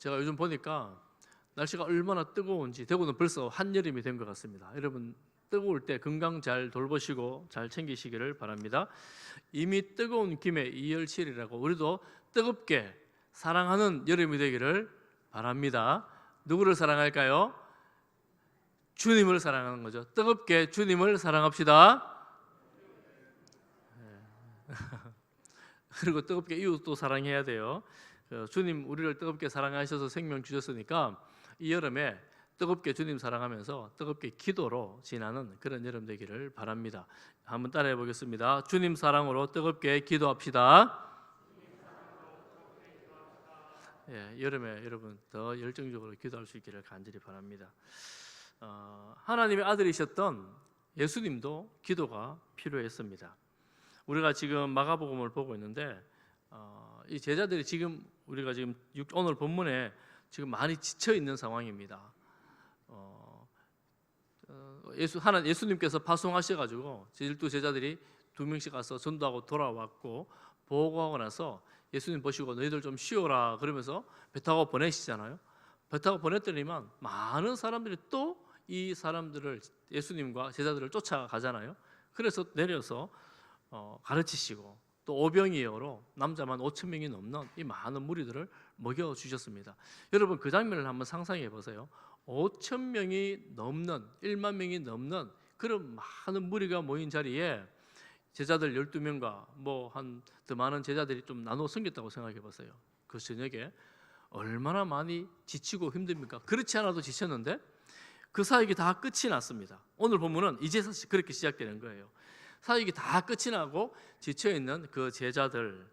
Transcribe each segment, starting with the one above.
제가 요즘 보니까 날씨가 얼마나 뜨거운지 대구는 벌써 한여름이 된 것 같습니다. 여러분 뜨거울 때 건강 잘 돌보시고 잘 챙기시기를 바랍니다. 이미 뜨거운 김에 이열치열이라고 우리도 뜨겁게 사랑하는 여름이 되기를 바랍니다. 누구를 사랑할까요? 주님을 사랑하는 거죠. 뜨겁게 주님을 사랑합시다. 그리고 뜨겁게 이웃도 사랑해야 돼요. 주님 우리를 뜨겁게 사랑하셔서 생명 주셨으니까 이 여름에 뜨겁게 주님 사랑하면서 뜨겁게 기도로 지나는 그런 여름 되기를 바랍니다. 한번 따라해 보겠습니다. 주님 사랑으로 뜨겁게 기도합시다. 여름에 여러분 더 열정적으로 기도할 수 있기를 간절히 바랍니다. 하나님의 아들이셨던 예수님도 기도가 필요했습니다. 우리가 지금 마가복음을 보고 있는데 이 제자들이 지금 우리가 지금 오늘 본문에 지금 많이 지쳐 있는 상황입니다. 예수님께서 파송하셔가지고 12 제자들이 2명씩 가서 전도하고 돌아왔고 보고하고 나서 예수님 보시고 너희들 좀 쉬어라 그러면서 배 타고 보내시잖아요. 배 타고 보냈더니만 많은 사람들이 또 이 사람들을 예수님과 제자들을 쫓아가잖아요. 그래서 내려서 가르치시고 또 오병이어로 남자만 5,000명이 넘는 이 많은 무리들을 먹여주셨습니다. 여러분 그 장면을 한번 상상해 보세요. 5,000명이 넘는 1만 명이 넘는 그런 많은 무리가 모인 자리에 제자들 12명과 뭐 한 더 많은 제자들이 좀 나눠 섬겼다고 생각해 보세요. 그 저녁에 얼마나 많이 지치고 힘듭니까? 그렇지 않아도 지쳤는데 그 사역이 다 끝이 났습니다. 오늘 본문은 이제서 그렇게 시작되는 거예요. 사역이 다 끝이 나고 지쳐있는 그 제자들에게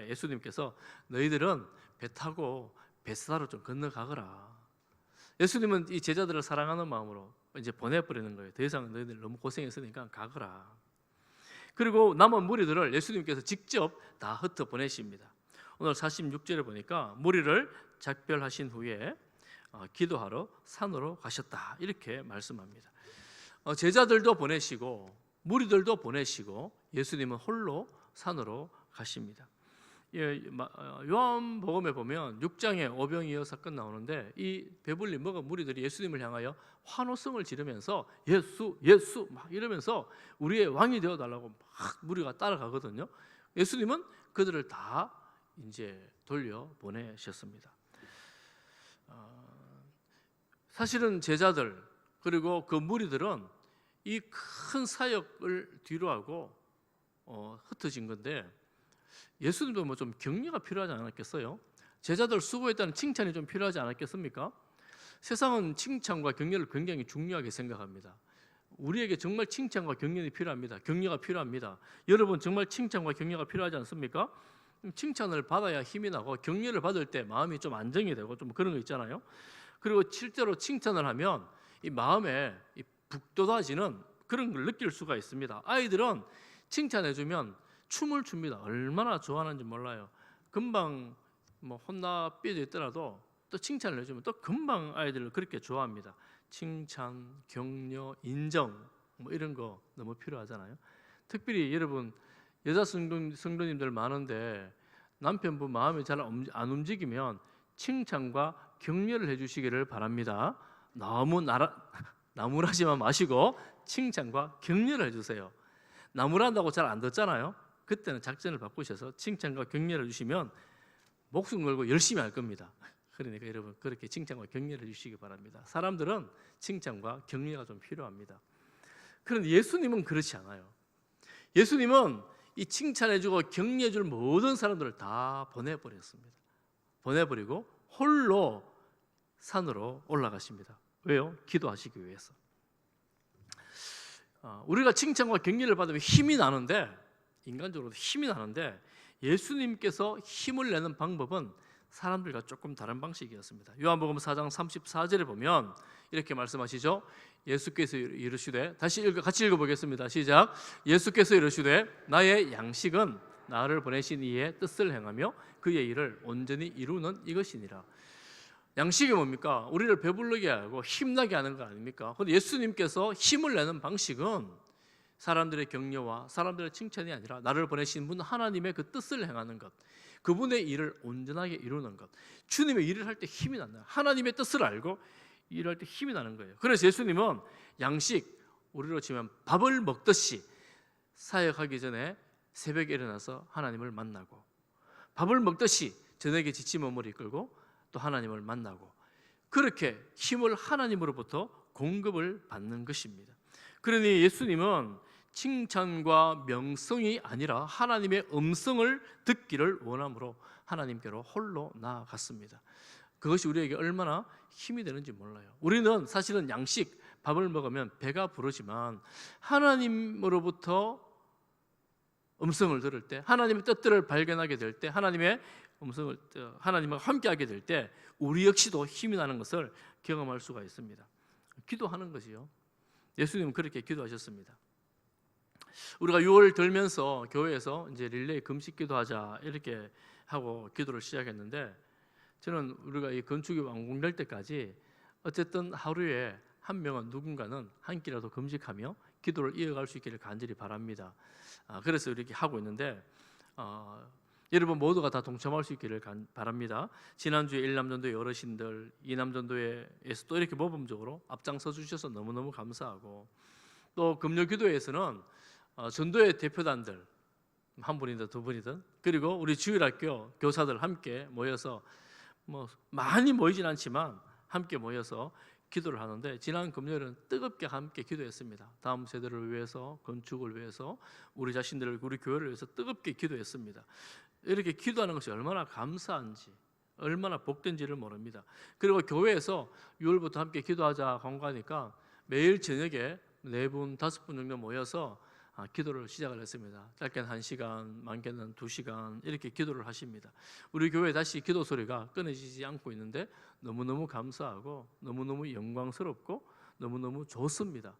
예수님께서 너희들은 배 타고 베스다로 좀 건너가거라. 예수님은 이 제자들을 사랑하는 마음으로 이제 보내버리는 거예요. 더 이상 너희들 너무 고생했으니까 가거라. 그리고 남은 무리들을 예수님께서 직접 다 흩어 보내십니다. 오늘 46절에 보니까 무리를 작별하신 후에 기도하러 산으로 가셨다 이렇게 말씀합니다. 제자들도 보내시고 무리들도 보내시고 예수님은 홀로 산으로 가십니다. 요한복음에 보면 6장에 오병이어 사건 나오는데 이 배불리 먹은 무리들이 예수님을 향하여 환호성을 지르면서 예수 막 이러면서 우리의 왕이 되어달라고 막 무리가 따라가거든요. 예수님은 그들을 다 이제 돌려 보내셨습니다. 사실은 제자들 그리고 그 무리들은 이 큰 사역을 뒤로하고 흩어진 건데 예수님도 뭐 좀 격려가 필요하지 않았겠어요? 제자들 수고했다는 칭찬이 좀 필요하지 않았겠습니까? 세상은 칭찬과 격려를 굉장히 중요하게 생각합니다. 우리에게 정말 칭찬과 격려가 필요합니다. 격려가 필요합니다. 여러분 정말 칭찬과 격려가 필요하지 않습니까? 칭찬을 받아야 힘이 나고 격려를 받을 때 마음이 좀 안정이 되고 좀 그런 거 있잖아요. 그리고 실제로 칭찬을 하면 이 마음에 북돋아지는 그런 걸 느낄 수가 있습니다. 아이들은 칭찬해주면 춤을 춥니다. 얼마나 좋아하는지 몰라요. 금방 뭐 혼나 삐져 있더라도 또 칭찬을 해주면 또 금방 아이들을 그렇게 좋아합니다. 칭찬, 격려, 인정 뭐 이런 거 너무 필요하잖아요. 특별히 여러분 여자 성도님들 많은데 남편분 마음이 잘 안 움직이면 칭찬과 격려를 해주시기를 바랍니다. 너무 나무라지만 마시고 칭찬과 격려를 해주세요. 나무란다고 잘 안 듣잖아요. 그때는 작전을 바꾸셔서 칭찬과 격려를 해주시면 목숨 걸고 열심히 할 겁니다. 그러니까 여러분 그렇게 칭찬과 격려를 해주시기 바랍니다. 사람들은 칭찬과 격려가 좀 필요합니다. 그런데 예수님은 그렇지 않아요. 예수님은 이 칭찬해주고 격려해줄 모든 사람들을 다 보내버렸습니다. 보내버리고 홀로 산으로 올라가십니다. 왜요? 기도하시기 위해서. 우리가 칭찬과 격려를 받으면 힘이 나는데 인간적으로도 힘이 나는데 예수님께서 힘을 내는 방법은 사람들과 조금 다른 방식이었습니다. 요한복음 4장 34절에 보면 이렇게 말씀하시죠. 예수께서 이르시되 같이 읽어보겠습니다. 시작. 예수께서 이르시되 나의 양식은 나를 보내신 이의 뜻을 행하며 그의 일을 온전히 이루는 이것이니라. 양식이 뭡니까? 우리를 배부르게 하고 힘나게 하는 거 아닙니까? 그런데 예수님께서 힘을 내는 방식은 사람들의 격려와 사람들의 칭찬이 아니라 나를 보내신 분 하나님의 그 뜻을 행하는 것, 그분의 일을 온전하게 이루는 것. 주님의 일을 할 때 힘이 난다. 하나님의 뜻을 알고 일할 때 힘이 나는 거예요. 그래서 예수님은 양식, 우리로 치면 밥을 먹듯이 사역하기 전에 새벽에 일어나서 하나님을 만나고, 밥을 먹듯이 저녁에 지친 몸을 이끌고 또 하나님을 만나고, 그렇게 힘을 하나님으로부터 공급을 받는 것입니다. 그러니 예수님은 칭찬과 명성이 아니라 하나님의 음성을 듣기를 원함으로 하나님께로 홀로 나아갔습니다. 그것이 우리에게 얼마나 힘이 되는지 몰라요. 우리는 사실은 양식, 밥을 먹으면 배가 부르지만 하나님으로부터 음성을 들을 때, 하나님의 뜻들을 발견하게 될 때, 하나님의 음성을, 하나님과 함께하게 될 때 우리 역시도 힘이 나는 것을 경험할 수가 있습니다. 기도하는 것이요. 예수님은 그렇게 기도하셨습니다. 우리가 6월 들면서 교회에서 이제 릴레이 금식 기도하자 이렇게 하고 기도를 시작했는데, 저는 우리가 이 건축이 완공될 때까지 어쨌든 하루에 한 명은, 누군가는 한 끼라도 금식하며 기도를 이어갈 수 있기를 간절히 바랍니다. 그래서 이렇게 하고 있는데, 여러분 모두가 다 동참할 수 있기를 바랍니다. 지난주에 1남전도의 어르신들, 2남전도에서 또 이렇게 모범적으로 앞장서 주셔서 너무너무 감사하고, 또 금요기도회에서는 전도의 대표단들 한 분이든 두 분이든, 그리고 우리 주일학교 교사들 함께 모여서 많이 모이진 않지만 함께 모여서 기도를 하는데, 지난 금요일은 뜨겁게 함께 기도했습니다. 다음 세대를 위해서, 건축을 위해서, 우리 자신들을, 우리 교회를 위해서 뜨겁게 기도했습니다. 이렇게 기도하는 것이 얼마나 감사한지, 얼마나 복된지를 모릅니다. 그리고 교회에서 6월부터 함께 기도하자 광고하니까 매일 저녁에 4분, 5분 정도 모여서 기도를 시작을 했습니다. 짧게는 1시간, 많게는 2시간 이렇게 기도를 하십니다. 우리 교회 다시 기도 소리가 끊어지지 않고 있는데 너무너무 감사하고 너무너무 영광스럽고 너무너무 좋습니다.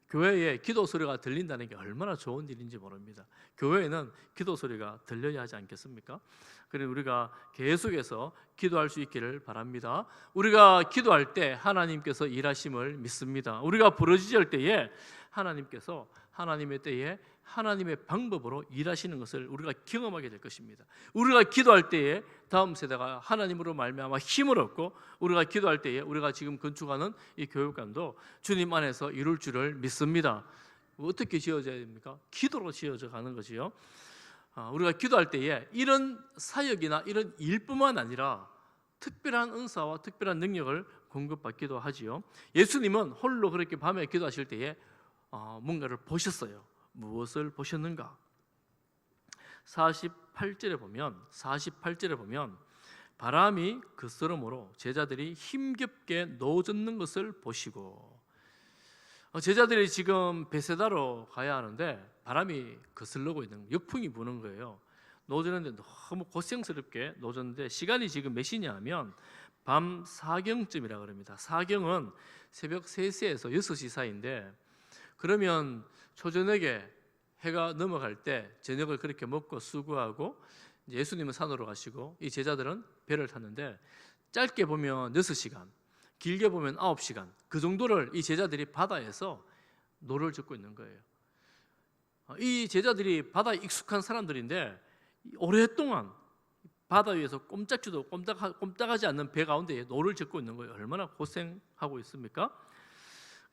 교회에 기도 소리가 들린다는 게 얼마나 좋은 일인지 모릅니다. 교회에는 기도 소리가 들려야 하지 않겠습니까? 그래서 우리가 계속해서 기도할 수 있기를 바랍니다. 우리가 기도할 때 하나님께서 일하심을 믿습니다. 우리가 부르짖을 때에 하나님께서 하나님의 때에 하나님의 방법으로 일하시는 것을 우리가 경험하게 될 것입니다. 우리가 기도할 때에 다음 세대가 하나님으로 말미암아 힘을 얻고, 우리가 기도할 때에 우리가 지금 건축하는 이 교육관도 주님 안에서 이룰 줄을 믿습니다. 어떻게 지어져야 됩니까? 기도로 지어져 가는 것이요. 우리가 기도할 때에 이런 사역이나 이런 일뿐만 아니라 특별한 은사와 특별한 능력을 공급받기도 하지요. 예수님은 홀로 그렇게 밤에 기도하실 때에 뭔가를 보셨어요. 무엇을 보셨는가? 48절에 보면 바람이 그스름으로 제자들이 힘겹게 노젓는 것을 보시고, 제자들이 지금 베세다로 가야 하는데 바람이 거슬러고 있는, 역풍이 부는 거예요. 노젓는데 너무 고생스럽게 노젓는데, 시간이 지금 몇 시냐 하면 밤 4경쯤이라 그럽니다. 4경은 새벽 3시에서 6시 사이인데, 그러면 초저녁에 해가 넘어갈 때 저녁을 그렇게 먹고 수고하고 예수님은 산으로 가시고 이 제자들은 배를 탔는데, 짧게 보면 6시간, 길게 보면 9시간, 그 정도를 이 제자들이 바다에서 노를 젓고 있는 거예요. 이 제자들이 바다에 익숙한 사람들인데 오랫동안 바다 위에서 꼼짝지도 꼼짝하지 않는 배 가운데 노를 젓고 있는 거예요. 얼마나 고생하고 있습니까?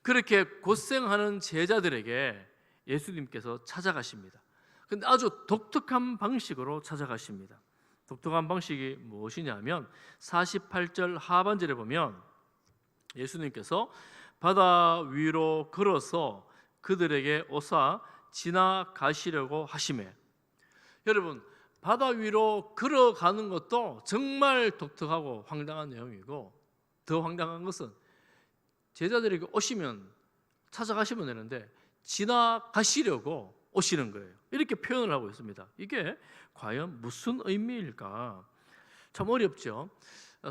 그렇게 고생하는 제자들에게 예수님께서 찾아가십니다. 근데 아주 독특한 방식으로 찾아가십니다. 독특한 방식이 무엇이냐면 48절 하반절에 보면 예수님께서 바다 위로 걸어서 그들에게 오사 지나가시려고 하시매, 여러분 바다 위로 걸어가는 것도 정말 독특하고 황당한 내용이고, 더 황당한 것은 제자들에게 오시면 찾아가시면 되는데 지나가시려고 오시는 거예요. 이렇게 표현을 하고 있습니다. 이게 과연 무슨 의미일까? 참 어렵죠.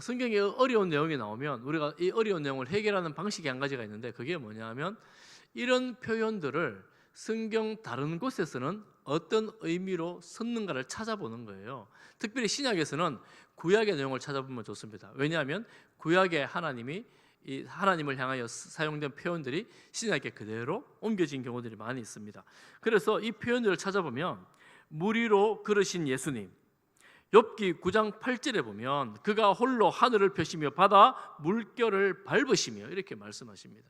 성경에 어려운 내용이 나오면 우리가 이 어려운 내용을 해결하는 방식이 한 가지가 있는데, 그게 뭐냐면 이런 표현들을 성경 다른 곳에서는 어떤 의미로 썼는가를 찾아보는 거예요. 특별히 신약에서는 구약의 내용을 찾아보면 좋습니다. 왜냐하면 구약의 하나님이 이 하나님을 향하여 사용된 표현들이 신약에 그대로 옮겨진 경우들이 많이 있습니다. 그래서 이 표현들을 찾아보면 물 위로 걸으신 예수님, 욥기 9장 8절에 보면 그가 홀로 하늘을 펴시며 바다 물결을 밟으시며 이렇게 말씀하십니다.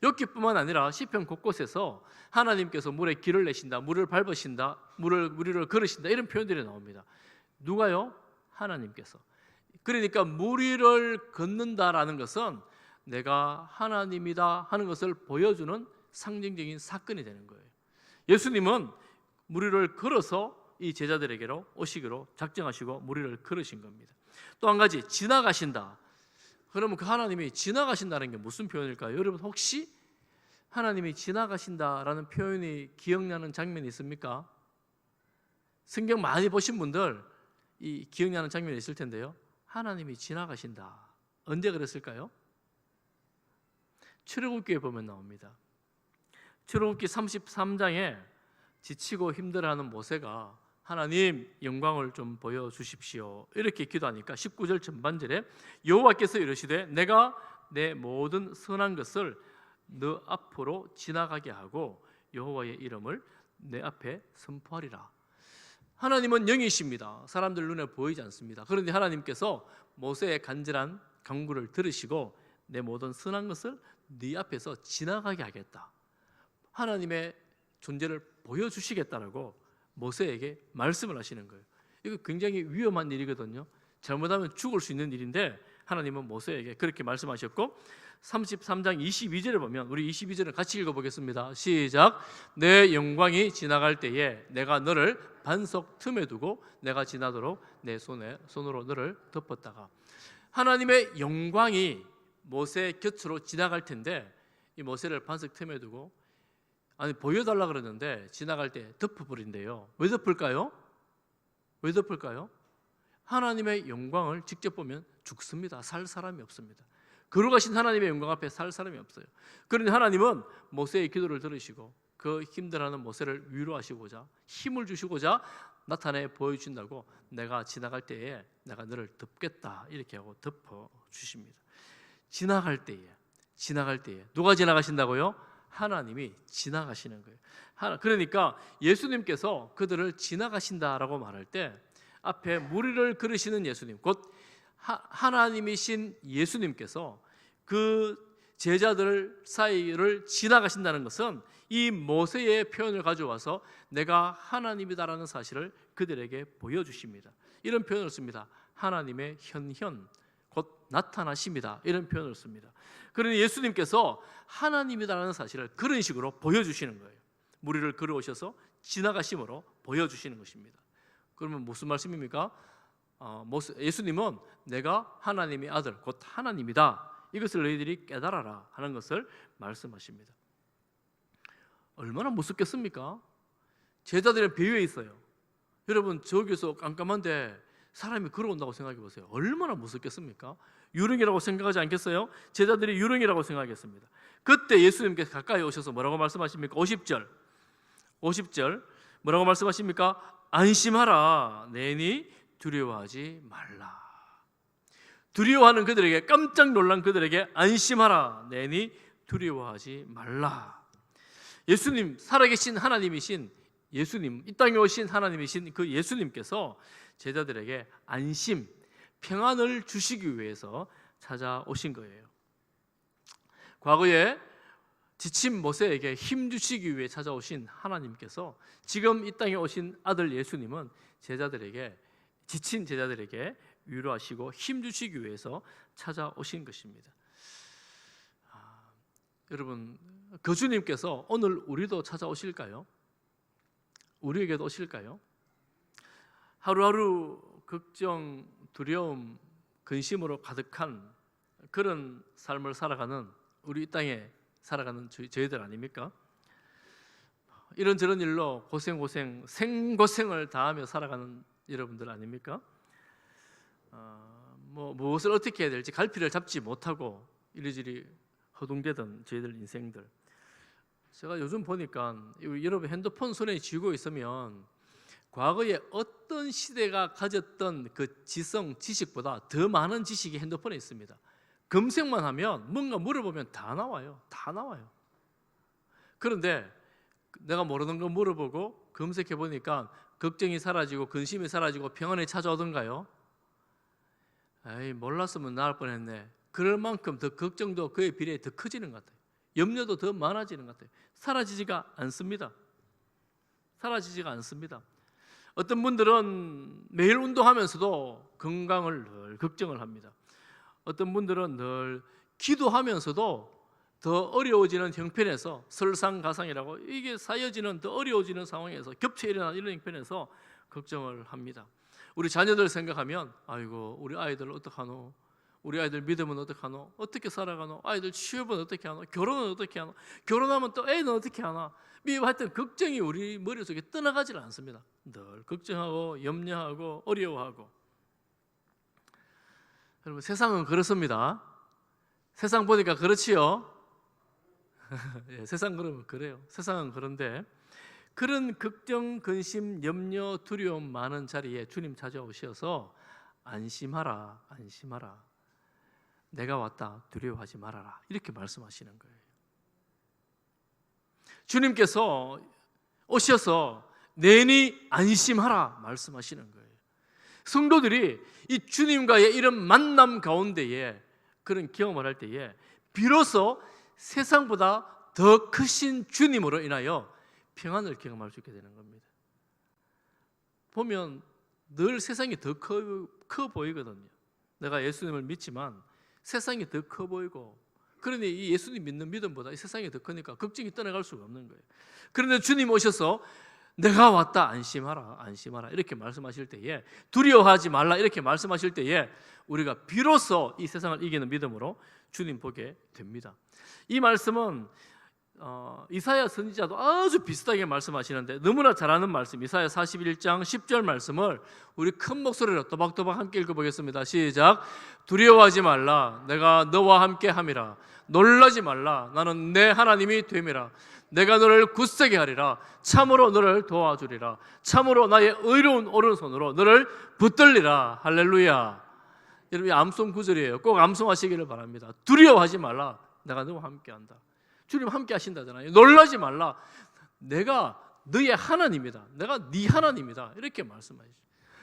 욥기뿐만 아니라 시편 곳곳에서 하나님께서 물에 길을 내신다, 물을 밟으신다, 물을 걸으신다 이런 표현들이 나옵니다. 누가요? 하나님께서. 그러니까 물 위를 걷는다라는 것은 내가 하나님이다 하는 것을 보여주는 상징적인 사건이 되는 거예요. 예수님은 물 위를 걸어서 이 제자들에게로 오시기로 작정하시고 물 위를 걸으신 겁니다. 또 한 가지, 지나가신다. 그러면 그 하나님이 지나가신다는 게 무슨 표현일까요? 여러분 혹시 하나님이 지나가신다라는 표현이 기억나는 장면이 있습니까? 성경 많이 보신 분들 이 기억나는 장면이 있을 텐데요. 하나님이 지나가신다. 언제 그랬을까요? 출애굽기에 보면 나옵니다. 출애굽기 33장에 지치고 힘들어하는 모세가 하나님 영광을 좀 보여주십시오 이렇게 기도하니까 19절 전반절에 여호와께서 이르시되 내가 내 모든 선한 것을 너 앞으로 지나가게 하고 여호와의 이름을 내 앞에 선포하리라. 하나님은 영이십니다. 사람들 눈에 보이지 않습니다. 그런데 하나님께서 모세의 간절한 간구를 들으시고 내 모든 선한 것을 네 앞에서 지나가게 하겠다. 하나님의 존재를 보여주시겠다라고 모세에게 말씀을 하시는 거예요. 이거 굉장히 위험한 일이거든요. 잘못하면 죽을 수 있는 일인데 하나님은 모세에게 그렇게 말씀하셨고 33장 22절에 보면 우리 22절을 같이 읽어보겠습니다. 시작. 내 영광이 지나갈 때에 내가 너를 반석 틈에 두고 내가 지나도록 내 손으로 너를 덮었다가 하나님의 영광이 모세 곁으로 지나갈 텐데 이 모세를 반석 틈에 두고 보여달라 그러는데 지나갈 때 덮어버린대요. 왜 덮을까요? 왜 덮을까요? 하나님의 영광을 직접 보면 죽습니다. 살 사람이 없습니다. 거룩하신 하나님의 영광 앞에 살 사람이 없어요. 그런데 하나님은 모세의 기도를 들으시고 그 힘들어하는 모세를 위로하시고자 힘을 주시고자 나타내 보여주신다고 내가 지나갈 때에 내가 너를 덮겠다 이렇게 하고 덮어주십니다. 지나갈 때에 누가 지나가신다고요? 하나님이 지나가시는 거예요. 그러니까 예수님께서 그들을 지나가신다라고 말할 때 앞에 물 위를 걸으시는 예수님, 곧 하나님이신 예수님께서 그 제자들 사이를 지나가신다는 것은 이 모세의 표현을 가져와서 내가 하나님이다라는 사실을 그들에게 보여주십니다. 이런 표현을 씁니다. 하나님의 현현, 곧 나타나십니다. 이런 표현을 씁니다. 그러니 예수님께서 하나님이다라는 사실을 그런 식으로 보여주시는 거예요. 물 위를 걸어오셔서 지나가심으로 보여주시는 것입니다. 그러면 무슨 말씀입니까? 예수님은 내가 하나님의 아들 곧 하나님이다. 이것을 너희들이 깨달아라 하는 것을 말씀하십니다. 얼마나 무섭겠습니까? 제자들의 배후에 있어요. 여러분 저기서 깜깜한데 사람이 걸어온다고 생각해 보세요. 얼마나 무섭겠습니까? 유령이라고 생각하지 않겠어요? 제자들이 유령이라고 생각했습니다. 그때 예수님께서 가까이 오셔서 뭐라고 말씀하십니까? 50절 뭐라고 말씀하십니까? 안심하라 내니 두려워하지 말라. 두려워하는 그들에게, 깜짝 놀란 그들에게 안심하라 내니 두려워하지 말라. 예수님, 살아계신 하나님이신 예수님, 이 땅에 오신 하나님이신 그 예수님께서 제자들에게 안심, 평안을 주시기 위해서 찾아오신 거예요. 과거에 지친 모세에게 힘 주시기 위해 찾아오신 하나님께서 지금 이 땅에 오신 아들 예수님은 지친 제자들에게 위로하시고 힘 주시기 위해서 찾아오신 것입니다. 여러분, 그 주님께서 오늘 우리도 찾아오실까요? 우리에게도 오실까요? 하루하루 걱정, 두려움, 근심으로 가득한 그런 삶을 살아가는 우리 이 땅에 살아가는 저희들 아닙니까? 이런저런 일로 생고생을 다하며 살아가는 여러분들 아닙니까? 무엇을 어떻게 해야 될지 갈피를 잡지 못하고 이리저리 허둥대던 저희들 인생들. 제가 요즘 보니까 여러분 핸드폰 손에 쥐고 있으면 과거에 어떤 시대가 가졌던 그 지식보다 더 많은 지식이 핸드폰에 있습니다. 검색만 하면 뭔가 물어보면 다 나와요. 그런데 내가 모르는 거 물어보고 검색해 보니까 걱정이 사라지고 근심이 사라지고 평안이 찾아오던가요? 에이, 몰랐으면 나을 뻔했네. 그럴 만큼 더 걱정도 그에 비례해 더 커지는 것 같아요. 염려도 더 많아지는 것 같아요. 사라지지가 않습니다. 사라지지가 않습니다. 어떤 분들은 매일 운동하면서도 건강을 늘 걱정을 합니다. 어떤 분들은 늘 기도하면서도 더 어려워지는 형편에서, 설상가상이라고 이게 쌓여지는 더 어려워지는 상황에서, 겹쳐 일어나는 이런 형편에서 걱정을 합니다. 우리 자녀들 생각하면 아이고 우리 아이들 어떡하노, 우리 아이들 믿음은 어떡하노, 어떻게 살아가노, 아이들 취업은 어떻게 하노, 결혼은 어떻게 하노, 결혼하면 또 애는 어떻게 하나, 하여튼 걱정이 우리 머릿속에 떠나가질 않습니다. 늘 걱정하고 염려하고 어려워하고. 여러분, 세상은 그렇습니다. 세상 보니까 그렇지요. 예, 세상 그러면 그래요. 세상은 그런데 그런 걱정, 근심, 염려, 두려움 많은 자리에 주님 찾아오셔서 안심하라, 안심하라. 내가 왔다, 두려워하지 말아라. 이렇게 말씀하시는 거예요. 주님께서 오셔서 내니 안심하라 말씀하시는 거예요. 성도들이 이 주님과의 이런 만남 가운데에 그런 경험을 할 때에 비로소 세상보다 더 크신 주님으로 인하여 평안을 경험할 수 있게 되는 겁니다. 보면 늘 세상이 더 커 보이거든요. 내가 예수님을 믿지만 세상이 더 커 보이고, 그러니 이 예수님 믿는 믿음보다 이 세상이 더 크니까 걱정이 떠나갈 수가 없는 거예요. 그런데 주님 오셔서 내가 왔다, 안심하라, 안심하라 이렇게 말씀하실 때에, 두려워하지 말라 이렇게 말씀하실 때에 우리가 비로소 이 세상을 이기는 믿음으로 주님 보게 됩니다. 이 말씀은 이사야 선지자도 아주 비슷하게 말씀하시는데 너무나 잘 아는 말씀, 이사야 41장 10절 말씀을 우리 큰 목소리로 또박또박 함께 읽어보겠습니다. 시작. 두려워하지 말라, 내가 너와 함께 함이라. 놀라지 말라, 나는 내 하나님이 됨이라. 내가 너를 굳세게 하리라. 참으로 너를 도와주리라. 참으로 나의 의로운 오른손으로 너를 붙들리라. 할렐루야. 여러분, 이 암송 구절이에요. 꼭 암송하시기를 바랍니다. 두려워하지 말라, 내가 너와 함께한다. 주님 함께 하신다잖아요. 놀라지 말라, 내가 너의 하나님이다. 내가 네 하나님이다. 이렇게 말씀하시죠.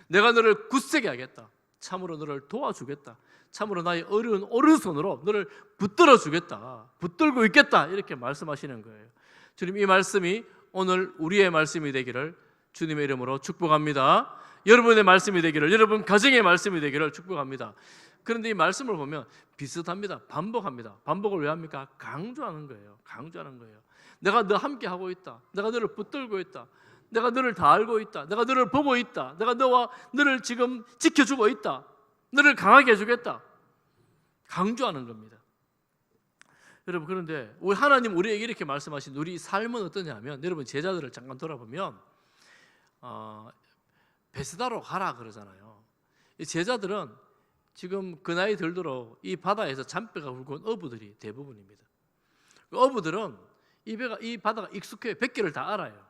내가 너를 굳세게 하겠다. 참으로 너를 도와주겠다. 참으로 나의 어려운 오른손으로 너를 붙들어 주겠다. 붙들고 있겠다. 이렇게 말씀하시는 거예요. 주님, 이 말씀이 오늘 우리의 말씀이 되기를 주님의 이름으로 축복합니다. 여러분의 말씀이 되기를, 여러분 가정의 말씀이 되기를 축복합니다. 그런데 이 말씀을 보면 비슷합니다. 반복합니다. 반복을 왜 합니까? 강조하는 거예요. 강조하는 거예요. 내가 너 함께 하고 있다. 내가 너를 붙들고 있다. 내가 너를 다 알고 있다. 내가 너를 보고 있다. 내가 너를 지금 지켜주고 있다. 너를 강하게 해주겠다. 강조하는 겁니다. 여러분, 그런데 우리 하나님 우리에게 이렇게 말씀하신 우리 삶은 어떠냐면, 여러분 제자들을 잠깐 돌아보면 베스다로 가라 그러잖아요. 이 제자들은 지금 그 나이 들도록 이 바다에서 잔뼈가 굵은 어부들이 대부분입니다. 그 어부들은 이 바다가 익숙해요. 100개를 다 알아요.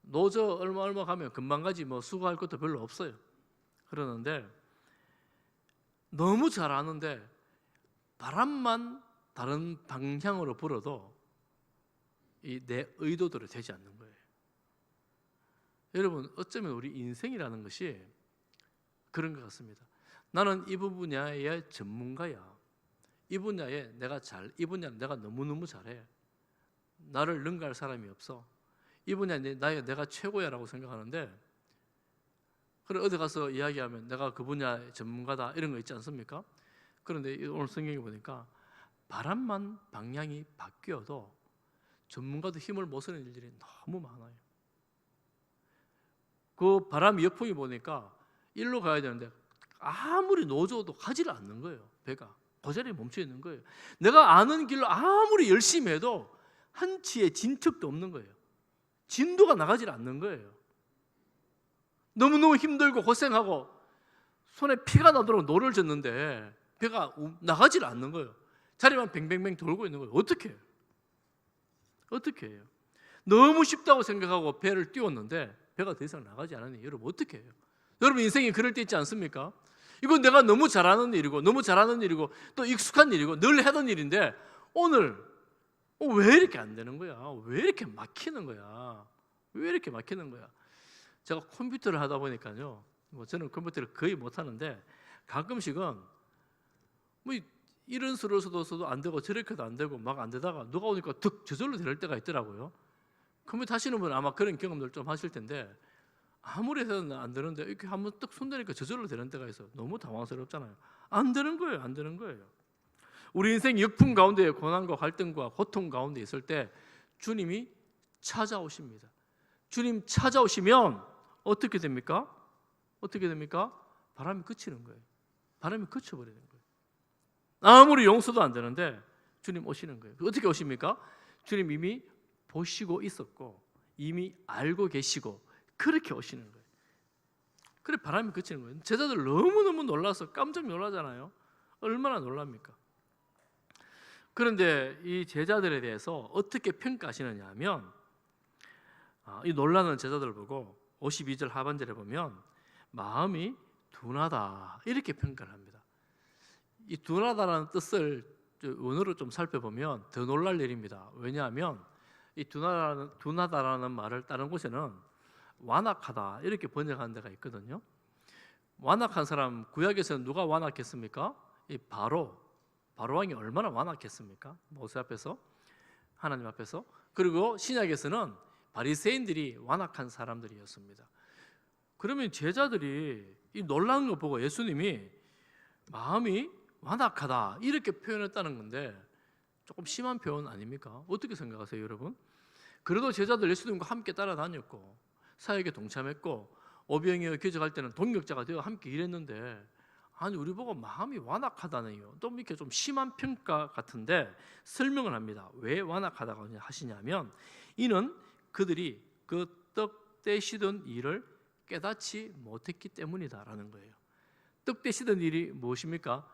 노저 얼마 가면 금방 가지 뭐 수고할 것도 별로 없어요. 그러는데 너무 잘 아는데 바람만 다른 방향으로 불어도 내 의도대로 되지 않는 거예요. 여러분, 어쩌면 우리 인생이라는 것이 그런 것 같습니다. 나는 이 분야의 전문가야. 이 분야에 이 분야는 내가 너무너무 잘해. 나를 능가할 사람이 없어. 이 분야에 내가 최고야라고 생각하는데, 그래 어디 가서 이야기하면 내가 그 분야의 전문가다 이런 거 있지 않습니까? 그런데 오늘 성경에 보니까 바람만 방향이 바뀌어도 전문가도 힘을 못 쓰는 일들이 너무 많아요. 그 바람 역풍이 보니까 일로 가야 되는데 아무리 노져도 가지를 않는 거예요. 배가 그 자리에 멈춰 있는 거예요. 내가 아는 길로 아무리 열심히 해도 한치의 진척도 없는 거예요. 진도가 나가질 않는 거예요. 너무너무 힘들고 고생하고 손에 피가 나도록 노를 젓는데 배가 나가질 않는 거예요. 자리만 뱅뱅뱅 돌고 있는 거예요. 어떻게 해요? 어떻게 해요? 너무 쉽다고 생각하고 배를 띄웠는데 배가 더 이상 나가지 않으니 여러분 어떻게 해요? 여러분 인생이 그럴 때 있지 않습니까? 이건 내가 너무 잘하는 일이고 너무 잘하는 일이고 또 익숙한 일이고 늘 하던 일인데 오늘 왜 이렇게 안 되는 거야? 왜 이렇게 막히는 거야? 왜 이렇게 막히는 거야? 제가 컴퓨터를 하다 보니까요, 뭐 저는 컴퓨터를 거의 못 하는데 가끔씩은 뭐 이런 수를 써도 안 되고 저렇게도 안 되고 막 안 되다가 누가 오니까 득 저절로 될 때가 있더라고요. 컴퓨터 하시는 분은 아마 그런 경험들 좀 하실 텐데 아무리 해서는 안 되는데 이렇게 한번 딱 손대니까 저절로 되는 때가 있어. 너무 당황스럽잖아요. 안 되는 거예요. 안 되는 거예요. 우리 인생 역풍 가운데 고난과 갈등과 고통 가운데 있을 때 주님이 찾아오십니다. 주님 찾아오시면 어떻게 됩니까? 어떻게 됩니까? 바람이 그치는 거예요. 바람이 그쳐버리는 거예요. 아무리 용서도 안 되는데 주님 오시는 거예요. 어떻게 오십니까? 주님 이미 보시고 있었고 이미 알고 계시고 그렇게 오시는 거예요. 그래 바람이 그치는 거예요. 제자들 너무너무 놀라서 깜짝 놀라잖아요. 얼마나 놀랍니까? 그런데 이 제자들에 대해서 어떻게 평가하시느냐 하면 이 놀라는 제자들을 보고 52절 하반절에 보면 마음이 둔하다 이렇게 평가를 합니다. 이 둔하다라는 뜻을 원어로 좀 살펴보면 더 놀랄 일입니다. 왜냐하면 이 둔하다라는 말을 다른 곳에는 완악하다 이렇게 번역하는 데가 있거든요. 완악한 사람 구약에서는 누가 완악했습니까? 이 바로 왕이 얼마나 완악했습니까? 모세 앞에서 하나님 앞에서. 그리고 신약에서는 바리새인들이 완악한 사람들이었습니다. 그러면 제자들이 이 놀라운 거 보고 예수님이 마음이 완악하다 이렇게 표현했다는 건데 조금 심한 표현 아닙니까? 어떻게 생각하세요, 여러분? 그래도 제자들 예수님과 함께 따라다녔고 사역에 동참했고 오병이어 기적할 때는 동역자가 되어 함께 일했는데 아니 우리 보고 마음이 완악하다네요. 또 이렇게 좀 심한 평가 같은데 설명을 합니다. 왜 완악하다고 하시냐면 이는 그들이 그 떡 떼시던 일을 깨닫지 못했기 때문이다라는 거예요. 떡 떼시던 일이 무엇입니까?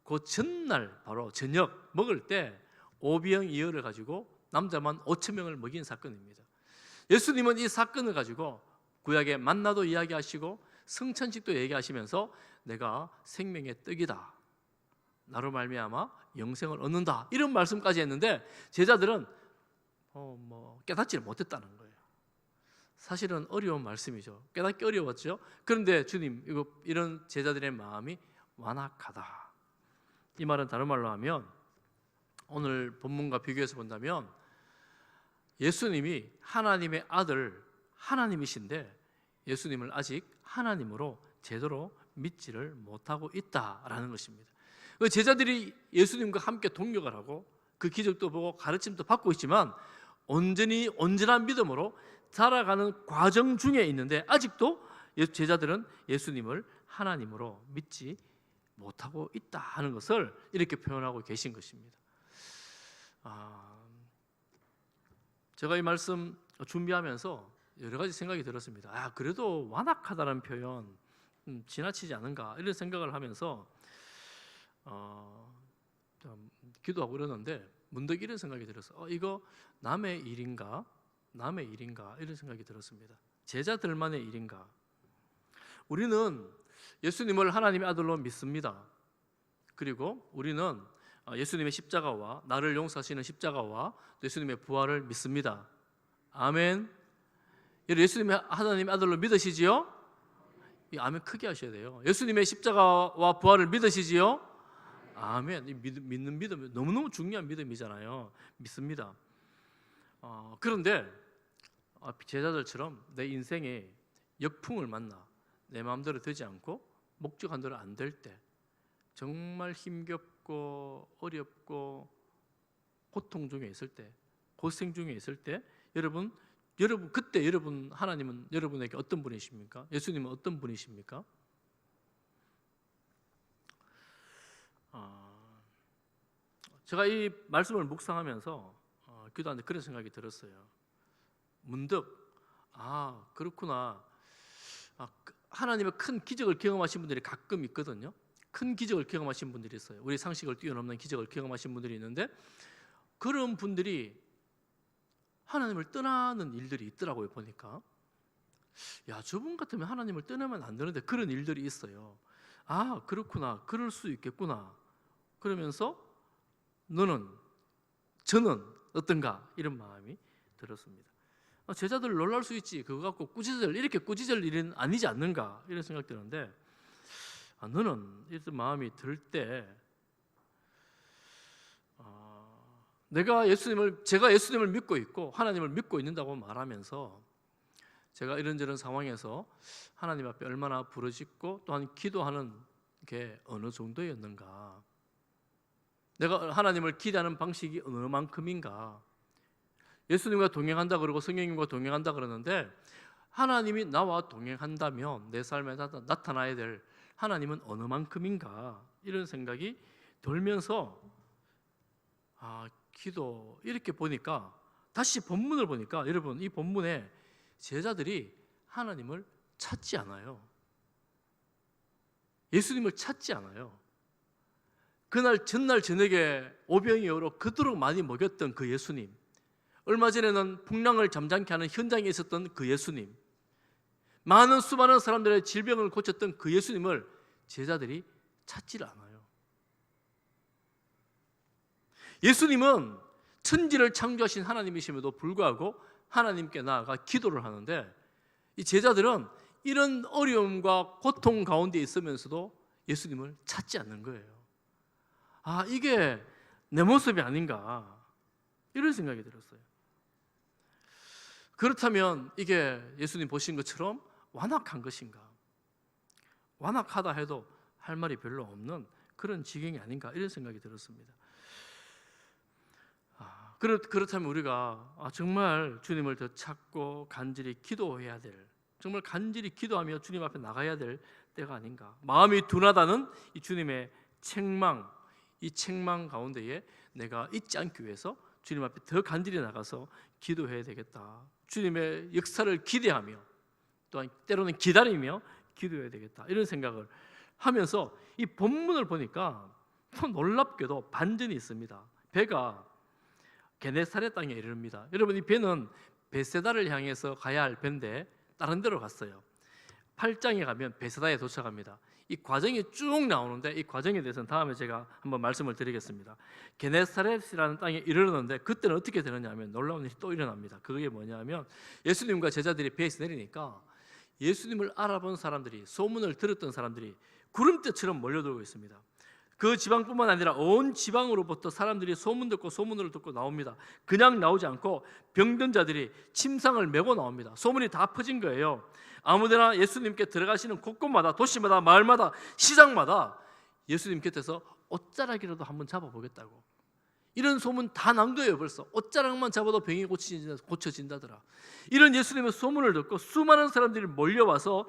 그 전날 바로 저녁 먹을 때 오병이어를 가지고 남자만 5,000명을 먹인 사건입니다. 예수님은 이 사건을 가지고 구약의 만나도 이야기하시고 성찬식도 얘기하시면서 내가 생명의 떡이다, 나로 말미암아 영생을 얻는다 이런 말씀까지 했는데 제자들은 깨닫지를 못했다는 거예요. 사실은 어려운 말씀이죠. 깨닫기 어려웠죠. 그런데 주님 이런 제자들의 마음이 완악하다. 이 말은 다른 말로 하면 오늘 본문과 비교해서 본다면 예수님이 하나님의 아들 하나님이신데 예수님을 아직 하나님으로 제대로 믿지를 못하고 있다라는 것입니다. 제자들이 예수님과 함께 동역을 하고 그 기적도 보고 가르침도 받고 있지만 온전한 믿음으로 살아가는 과정 중에 있는데 아직도 제자들은 예수님을 하나님으로 믿지 못하고 있다 하는 것을 이렇게 표현하고 계신 것입니다. 제가 이 말씀 준비하면서 여러 가지 생각이 들었습니다. 그래도 완악하다는 표현 지나치지 않은가 이런 생각을 하면서 기도하고 그러는데 문득 이런 생각이 들었어요. 이거 남의 일인가 이런 생각이 들었습니다. 제자들만의 일인가? 우리는 예수님을 하나님의 아들로 믿습니다. 그리고 우리는 예수님의 십자가와 나를 용서하시는 십자가와 예수님의 부활을 믿습니다. 아멘. 예수님의 하나님의 아들로 믿으시지요? 이 아멘 크게 하셔야 돼요. 예수님의 십자가와 부활을 믿으시지요? 아멘. 믿는 믿음 너무너무 중요한 믿음이잖아요. 믿습니다. 그런데 제자들처럼 내 인생에 역풍을 만나 내 마음대로 되지 않고 목적한 대로 안 될 때 정말 힘겹고 어렵고 고통 중에 있을 때 고생 중에 있을 때 여러분 그때 하나님은 여러분에게 어떤 분이십니까? 예수님은 어떤 분이십니까? 제가 이 말씀을 묵상하면서 기도하는데 그런 생각이 들었어요. 문득 그렇구나. 하나님의 큰 기적을 경험하신 분들이 가끔 있거든요. 큰 기적을 경험하신 분들이 있어요. 우리 상식을 뛰어넘는 기적을 경험하신 분들이 있는데 그런 분들이 하나님을 떠나는 일들이 있더라고요. 보니까 저분 같으면 하나님을 떠나면 안 되는데 그런 일들이 있어요. 그렇구나, 그럴 수 있겠구나. 그러면서 저는 어떤가 이런 마음이 들었습니다. 제자들 놀랄 수 있지. 그거 갖고 이렇게 꾸짖을 일은 아니지 않는가 이런 생각 드는데, 너는 이런 마음이 들 때 제가 예수님을 믿고 있고 하나님을 믿고 있는다고 말하면서 제가 이런저런 상황에서 하나님 앞에 얼마나 부르짖고 또한 기도하는 게 어느 정도였는가, 내가 하나님을 기대하는 방식이 어느 만큼인가. 예수님과 동행한다 그러고 성령님과 동행한다 그러는데, 하나님이 나와 동행한다면 내 삶에 나타나야 될 하나님은 어느 만큼인가, 이런 생각이 들면서 기도 이렇게 보니까, 다시 본문을 보니까 여러분, 이 본문에 제자들이 하나님을 찾지 않아요. 예수님을 찾지 않아요. 그날 전날 저녁에 오병이어로 그토록 많이 먹였던 그 예수님, 얼마 전에는 풍랑을 잠잠케 하는 현장에 있었던 그 예수님, 수많은 사람들의 질병을 고쳤던 그 예수님을 제자들이 찾지를 않아요. 예수님은 천지를 창조하신 하나님이심에도 불구하고 하나님께 나아가 기도를 하는데, 이 제자들은 이런 어려움과 고통 가운데 있으면서도 예수님을 찾지 않는 거예요. 이게 내 모습이 아닌가, 이런 생각이 들었어요. 그렇다면 이게 예수님 보신 것처럼 완악한 것인가? 완악하다 해도 할 말이 별로 없는 그런 지경이 아닌가, 이런 생각이 들었습니다. 그렇다면 우리가 정말 주님을 더 찾고 간절히 기도해야 될, 정말 간절히 기도하며 주님 앞에 나가야 될 때가 아닌가. 마음이 둔하다는 이 주님의 책망, 이 책망 가운데에 내가 잊지 않기 위해서 주님 앞에 더 간절히 나가서 기도해야 되겠다. 주님의 역사를 기대하며 또한 때로는 기다리며 기도해야 되겠다, 이런 생각을 하면서 이 본문을 보니까 또 놀랍게도 반전이 있습니다. 배가 게네사렛 땅에 이릅니다. 여러분, 이 배는 베세다를 향해서 가야 할 배인데 다른 데로 갔어요. 8장에 가면 베세다에 도착합니다. 이 과정이 쭉 나오는데, 이 과정에 대해서는 다음에 제가 한번 말씀을 드리겠습니다. 게네사렛이라는 땅에 이르렀는데 그때는 어떻게 되느냐 하면 놀라운 일이 또 일어납니다. 그게 뭐냐면, 예수님과 제자들이 배에서 내리니까 예수님을 알아본 사람들이, 소문을 들었던 사람들이 구름대처럼 몰려들고 있습니다. 그 지방뿐만 아니라 온 지방으로부터 사람들이 소문을 듣고 나옵니다. 그냥 나오지 않고 병든 자들이 침상을 메고 나옵니다. 소문이 다 퍼진 거예요. 아무데나 예수님께 들어가시는 곳곳마다, 도시마다, 마을마다, 시장마다 예수님 곁에서 옷자락이라도 한번 잡아보겠다고, 이런 소문 다 난 거예요. 벌써 옷자락만 잡아도 병이 고쳐진다더라. 이런 예수님의 소문을 듣고 수많은 사람들이 몰려와서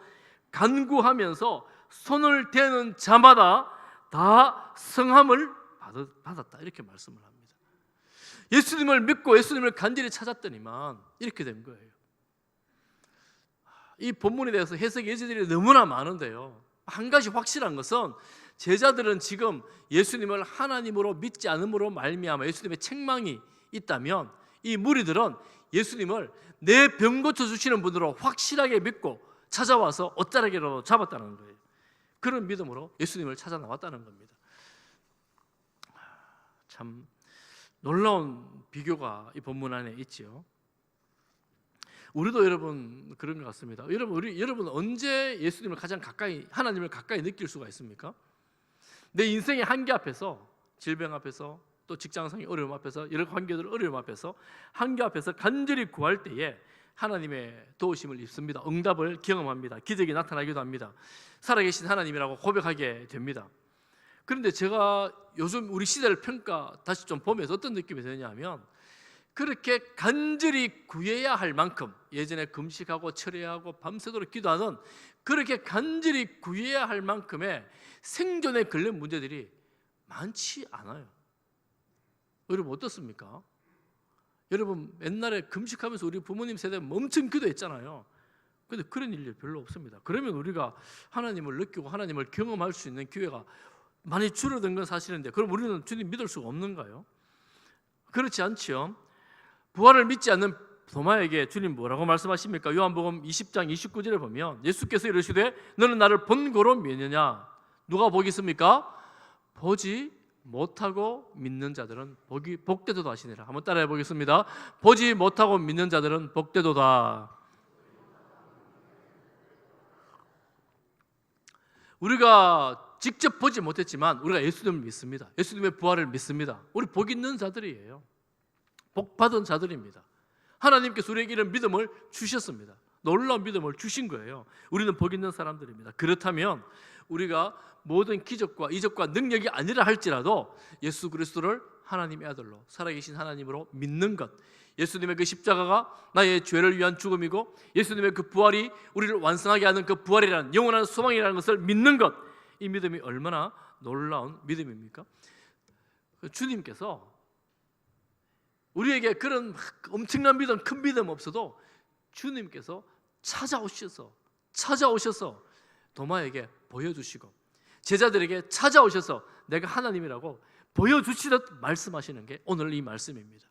간구하면서 손을 대는 자마다 다 성함을 받았다, 이렇게 말씀을 합니다. 예수님을 믿고 예수님을 간절히 찾았더니만 이렇게 된 거예요. 이 본문에 대해서 해석 예제들이 너무나 많은데요, 한 가지 확실한 것은 제자들은 지금 예수님을 하나님으로 믿지 않음으로 말미암아 예수님의 책망이 있다면, 이 무리들은 예수님을 내 병 고쳐주시는 분으로 확실하게 믿고 찾아와서 옷자락이라도 잡았다는 거예요. 그런 믿음으로 예수님을 찾아 나왔다는 겁니다. 참 놀라운 비교가 이 본문 안에 있지요. 우리도 여러분 그런 것 같습니다. 여러분 언제 예수님을 가장 가까이, 하나님을 가까이 느낄 수가 있습니까? 내 인생의 한계 앞에서, 질병 앞에서, 또 직장상의 어려움 앞에서, 여러 관계들 어려움 앞에서, 한계 앞에서 간절히 구할 때에 하나님의 도우심을 입습니다. 응답을 경험합니다. 기적이 나타나기도 합니다. 살아계신 하나님이라고 고백하게 됩니다. 그런데 제가 요즘 우리 시대를 다시 좀 보면서 어떤 느낌이 드냐면, 그렇게 간절히 구해야 할 만큼, 예전에 금식하고 철회하고 밤새도록 기도하는, 그렇게 간절히 구해야 할 만큼의 생존에 걸린 문제들이 많지 않아요. 여러분 어떻습니까? 여러분 옛날에 금식하면서 우리 부모님 세대 엄청 기도했잖아요. 그런데 그런 일이 별로 없습니다. 그러면 우리가 하나님을 느끼고 하나님을 경험할 수 있는 기회가 많이 줄어든 건 사실인데, 그럼 우리는 주님 믿을 수가 없는가요? 그렇지 않지요. 부활을 믿지 않는 도마에게 주님 뭐라고 말씀하십니까? 요한복음 20장 29절에 보면 예수께서 이르시되 너는 나를 본고로 믿느냐? 누가 보겠습니까? 보지 못하고 믿는 자들은 복되도다 하시니라. 한번 따라해 보겠습니다. 보지 못하고 믿는 자들은 복되도다. 우리가 직접 보지 못했지만 우리가 예수님을 믿습니다. 예수님의 부활을 믿습니다. 우리 복 있는 자들이에요. 복 받은 자들입니다. 하나님께서 우리에게 이런 믿음을 주셨습니다. 놀라운 믿음을 주신 거예요. 우리는 복 있는 사람들입니다. 그렇다면 우리가 모든 기적과 이적과 능력이 아니라 할지라도 예수 그리스도를 하나님의 아들로 살아계신 하나님으로 믿는 것, 예수님의 그 십자가가 나의 죄를 위한 죽음이고 예수님의 그 부활이 우리를 완성하게 하는 그 부활이라는 영원한 소망이라는 것을 믿는 것, 이 믿음이 얼마나 놀라운 믿음입니까? 주님께서 우리에게 그런 엄청난 믿음, 큰 믿음 없어도 주님께서 찾아오셔서 도마에게 보여주시고 제자들에게 찾아오셔서 내가 하나님이라고 보여주시듯 말씀하시는 게 오늘 이 말씀입니다.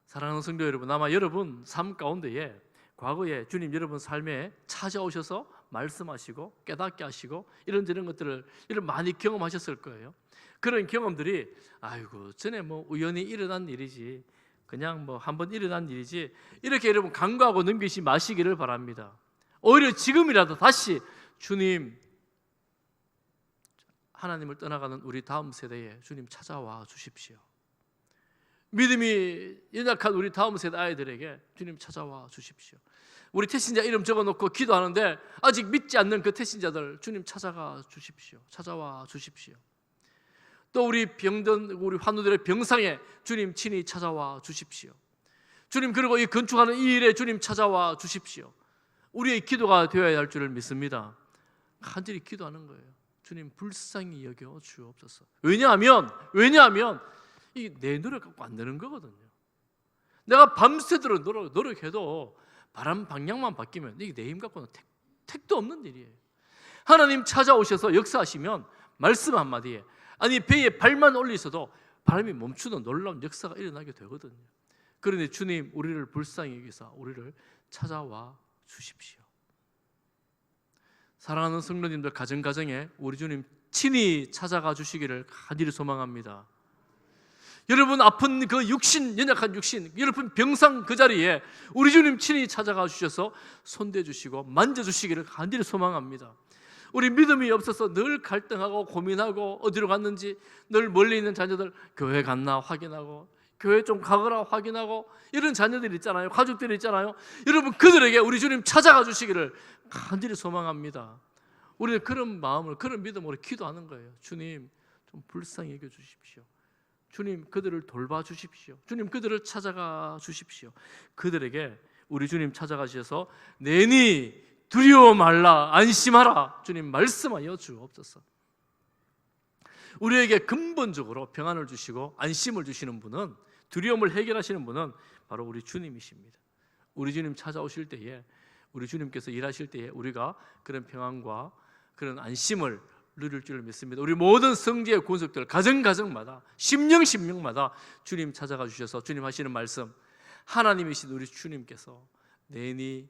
사랑하는 성도 여러분, 아마 여러분 삶 가운데에 과거에 주님 여러분 삶에 찾아오셔서 말씀하시고 깨닫게 하시고 이런 것들을 많이 경험하셨을 거예요. 그런 경험들이 아이고 전에 뭐 우연히 일어난 일이지, 그냥 뭐 한번 일어난 일이지, 이렇게 여러분 간과하고 넘기지 마시기를 바랍니다. 오히려 지금이라도 다시 주님, 하나님을 떠나가는 우리 다음 세대에 주님 찾아와 주십시오. 믿음이 연약한 우리 다음 세대 아이들에게 주님 찾아와 주십시오. 우리 태신자 이름 적어놓고 기도하는데 아직 믿지 않는 그 태신자들 주님 찾아와 주십시오. 또 우리 병든 우리 환우들의 병상에 주님 친히 찾아와 주십시오. 주님, 그리고 이 건축하는 이 일에 주님 찾아와 주십시오. 우리의 기도가 되어야 할 줄을 믿습니다. 간절히 기도하는 거예요. 주님 불쌍히 여겨 주옵소서. 왜냐하면 이 내 노력 갖고 안 되는 거거든요. 내가 밤새도록 노력해도 바람 방향만 바뀌면 이게 내 힘 갖고는 택도 없는 일이에요. 하나님 찾아오셔서 역사하시면 말씀 한마디에, 아니 배에 발만 올리셔도 바람이 멈추는 놀라운 역사가 일어나게 되거든요. 그러니 주님 우리를 불쌍히 여기사 우리를 찾아와 주십시오. 사랑하는 성도님들, 가정에 우리 주님 친히 찾아가 주시기를 간절히 소망합니다. 여러분 아픈 그 육신, 연약한 육신, 여러분 병상 그 자리에 우리 주님 친히 찾아가 주셔서 손대주시고 만져주시기를 간절히 소망합니다. 우리 믿음이 없어서 늘 갈등하고 고민하고 어디로 갔는지, 늘 멀리 있는 자녀들 교회 갔나 확인하고, 교회 좀 가거라 확인하고, 이런 자녀들 있잖아요, 가족들이 있잖아요. 여러분 그들에게 우리 주님 찾아가 주시기를 간절히 소망합니다. 우리는 그런 마음을, 그런 믿음으로 기도하는 거예요. 주님 좀 불쌍히 여겨 주십시오. 주님 그들을 돌봐 주십시오. 주님 그들을 찾아가 주십시오. 그들에게 우리 주님 찾아가셔서 내니 두려워 말라, 안심하라, 주님 말씀하여 주옵소서. 우리에게 근본적으로 평안을 주시고 안심을 주시는 분은, 두려움을 해결하시는 분은 바로 우리 주님이십니다. 우리 주님 찾아오실 때에, 우리 주님께서 일하실 때에 우리가 그런 평안과 그런 안심을 누릴 줄 믿습니다. 우리 모든 성지의 군속들 가정마다, 심령마다 주님 찾아가 주셔서 주님 하시는 말씀, 하나님이신 우리 주님께서 내니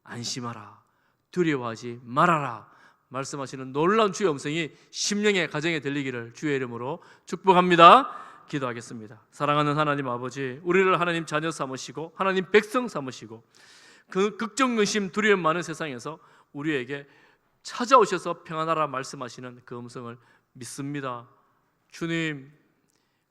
안심하라, 두려워하지 말아라 말씀하시는 놀라운 주의 음성이 심령의 가정에 들리기를 주의 이름으로 축복합니다. 기도하겠습니다. 사랑하는 하나님 아버지, 우리를 하나님 자녀 삼으시고 하나님 백성 삼으시고 그 걱정, 근심, 두려움 많은 세상에서 우리에게 찾아오셔서 평안하라 말씀하시는 그 음성을 믿습니다. 주님,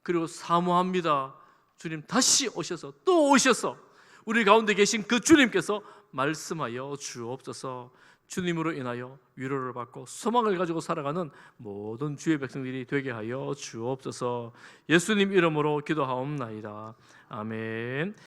그리고 사모합니다. 주님 다시 오셔서 또 오셔서 우리 가운데 계신 그 주님께서 말씀하여 주옵소서. 주님으로 인하여 위로를 받고 소망을 가지고 살아가는 모든 주의 백성들이 되게 하여 주옵소서. 예수님 이름으로 기도하옵나이다. 아멘.